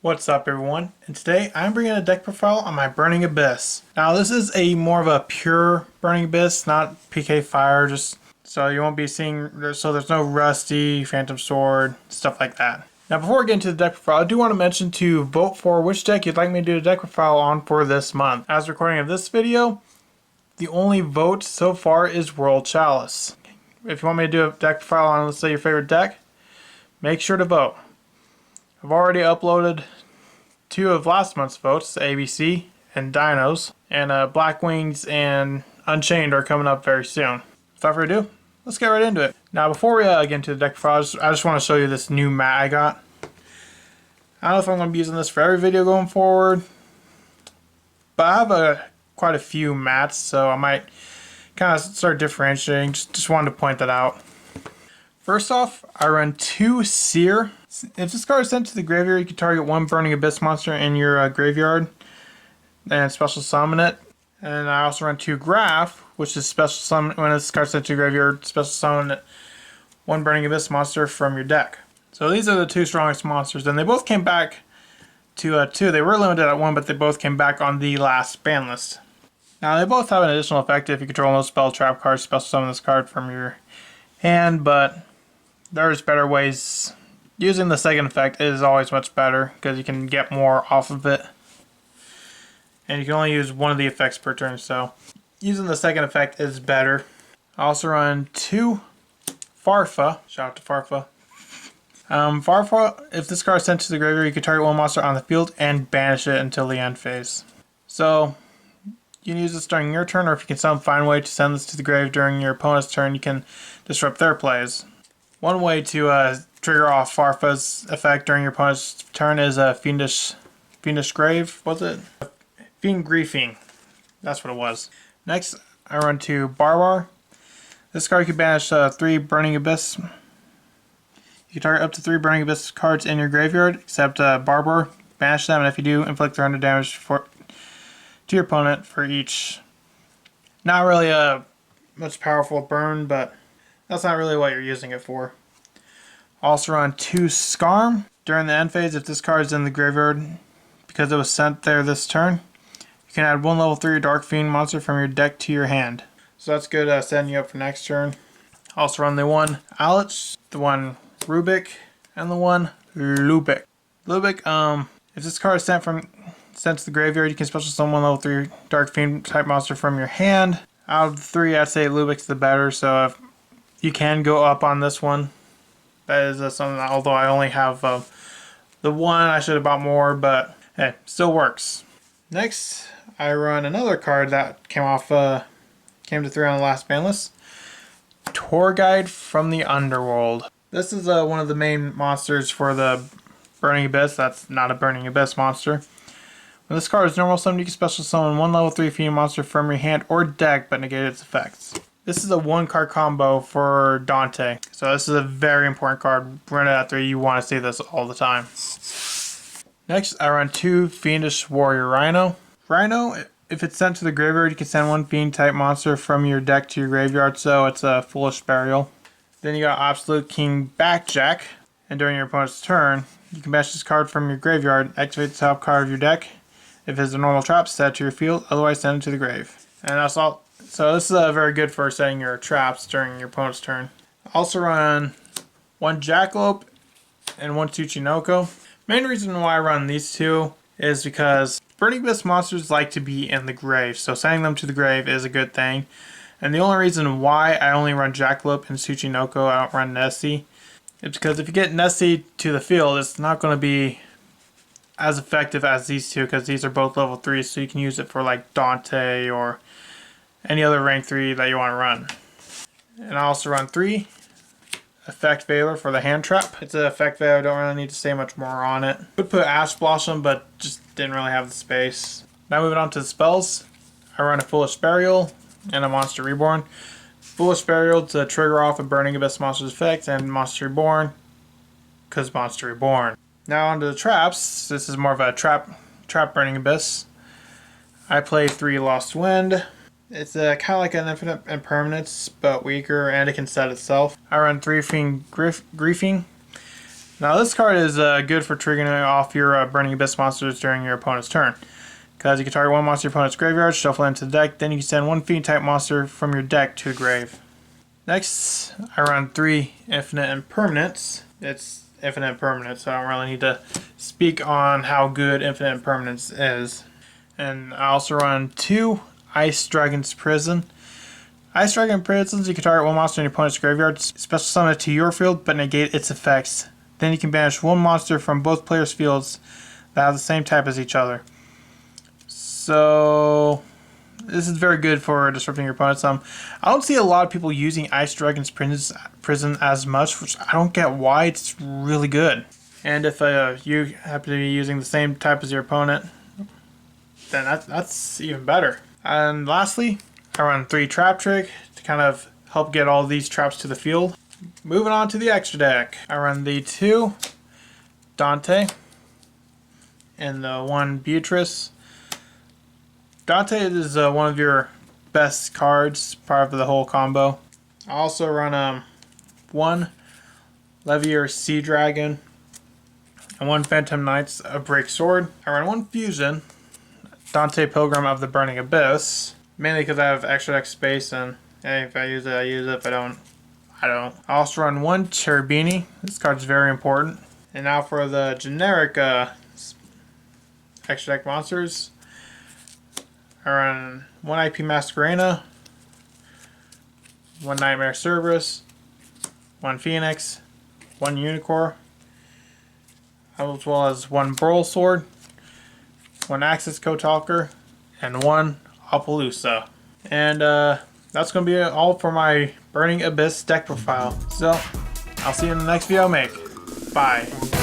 What's up everyone, and today I'm bringing a deck profile on my Burning Abyss. Now this is a more of a pure Burning Abyss, not PK Fire, just so you won't be seeing, so there's no Rusty, Phantom Sword, stuff like that. Now before we get into the deck profile, I do want to mention to vote for which deck you'd like me to do a deck profile on for this month. As recording of this video, the only vote so far is World Chalice. If you want me to do a deck profile on, let's say, your favorite deck, make sure to vote. I've already uploaded 2 of last month's votes, ABC and Dinos, and Black Wings and Unchained are coming up very soon. Without further ado, let's get right into it. Now before we get into the deck profiles, I just want to show you this new mat I got. I don't know if I'm going to be using this for every video going forward, but I have quite a few mats, so I might kind of start differentiating. Just wanted to point that out. First off, I run 2 Seer. If this card is sent to the graveyard, you can target 1 Burning Abyss monster in your graveyard and special summon it. And I also run 2 Graph, which is special summon when this card is sent to the graveyard, special summon 1 Burning Abyss monster from your deck. So these are the 2 strongest monsters, and they both came back to 2. They were limited at 1, but they both came back on the last ban list. Now they both have an additional effect if you control no spell trap cards, special summon this card from your hand, but there's better ways. Using the second effect is always much better because you can get more off of it. And you can only use one of the effects per turn, so using the second effect is better. I also run 2 Farfa. Shout out to Farfa. Farfa, if this card is sent to the graveyard, you can target 1 monster on the field and banish it until the end phase. So you can use this during your turn, or if you can find a way to send this to the grave during your opponent's turn, you can disrupt their plays. One way to trigger off Farfa's effect during your opponent's turn is a Fiendish Grave, was it? Fiend Griefing. That's what it was. Next, I run 2 Barbar. This card can banish 3 Burning Abyss. You can target up to 3 Burning Abyss cards in your graveyard, except Barbar. Banish them, and if you do, inflict 300 damage to your opponent for each. Not really a much powerful burn, but that's not really what you're using it for. Also run 2 Skarm. During the end phase, if this card is in the graveyard because it was sent there this turn, you can add 1 level 3 Dark Fiend monster from your deck to your hand. So that's good setting you up for next turn. Also run the 1 Alich, the 1 Rubik, and the 1 Lubick. Lubick, if this card is sent to the graveyard, you can special summon 1 level 3 Dark Fiend type monster from your hand. Out of the 3, I'd say Lubick's the better, so if you can go up on this one. That is something that, although I only have the 1, I should have bought more, but hey, still works. Next, I run another card that came to 3 on the last ban list. Tour Guide from the Underworld. This is one of the main monsters for the Burning Abyss. That's not a Burning Abyss monster. When this card is normal summoned, you can special summon 1 level 3 Fiend monster from your hand or deck, but negate its effects. This is a 1 card combo for Dante. So this is a very important card. Run it at 3, you want to see this all the time. Next, I run 2 Fiendish Warrior Rhino. Rhino, if it's sent to the graveyard, you can send 1 Fiend type monster from your deck to your graveyard, so it's a Foolish Burial. Then you got Absolute King Backjack, and during your opponent's turn, you can banish this card from your graveyard, activate the top card of your deck. If it's a normal trap, set it to your field, otherwise send it to the grave. And that's all. So this is very good for setting your traps during your opponent's turn. Also run 1 Jackalope and 1 Tsuchinoko. Main reason why I run these 2 is because Burning Abyss monsters like to be in the grave, so sending them to the grave is a good thing. And the only reason why I only run Jackalope and Tsuchinoko, I don't run Nessie, is because if you get Nessie to the field, it's not going to be as effective as these 2, because these are both level 3, so you can use it for like Dante or any other rank 3 that you want to run. And I also run 3 Effect Veiler for the hand trap. It's an effect Veiler, I don't really need to say much more on it. Would put Ash Blossom, but just didn't really have the space. Now moving on to the spells. I run a Foolish Burial and a Monster Reborn. Foolish Burial to trigger off a Burning Abyss monster's effect, and Monster Reborn because Monster Reborn. Now onto the traps. This is more of a trap Burning Abyss. I play 3 Lost Wind. It's kind of like an Infinite Impermanence, but weaker, and it can set itself. I run 3 Fiend Griefing. Now this card is good for triggering off your Burning Abyss monsters during your opponent's turn. Because you can target one monster in your opponent's graveyard, shuffle it into the deck, then you can send one Fiend type monster from your deck to the grave. Next, I run 3 Infinite Impermanence. It's Infinite Impermanence, so I don't really need to speak on how good Infinite Impermanence is. And I also run 2 Ice Dragon's Prison. Ice Dragon Prisons, you can target one monster in your opponent's graveyard, special summon it to your field, but negate its effects. Then you can banish one monster from both players' fields that have the same type as each other. So this is very good for disrupting your opponents. I don't see a lot of people using Ice Dragon's Prison as much, which I don't get why. It's really good. And if you happen to be using the same type as your opponent, then that's even better. And lastly, I run 3 Trap Trick to kind of help get all these traps to the field. Moving on to the extra deck, I run the 2 Dante and the 1 Beatrice. Dante is one of your best cards, part of the whole combo. I also run 1 Levier Sea Dragon and 1 Phantom Knights, a Break Sword. I run 1 Fusion, Dante Pilgrim of the Burning Abyss, mainly because I have extra deck space, and hey, if I use it, I use it. If I don't, I don't. I also run 1 Cherubini. This card's very important. And now for the generic extra deck monsters. I run 1 IP Masquerena, 1 Nightmare Cerberus, 1 Phoenix, 1 Unicorn, as well as 1 Burl Sword, 1 Axis Kotalker, and 1 Appaloosa. And that's going to be all for my Burning Abyss deck profile. So, I'll see you in the next video I make. Bye.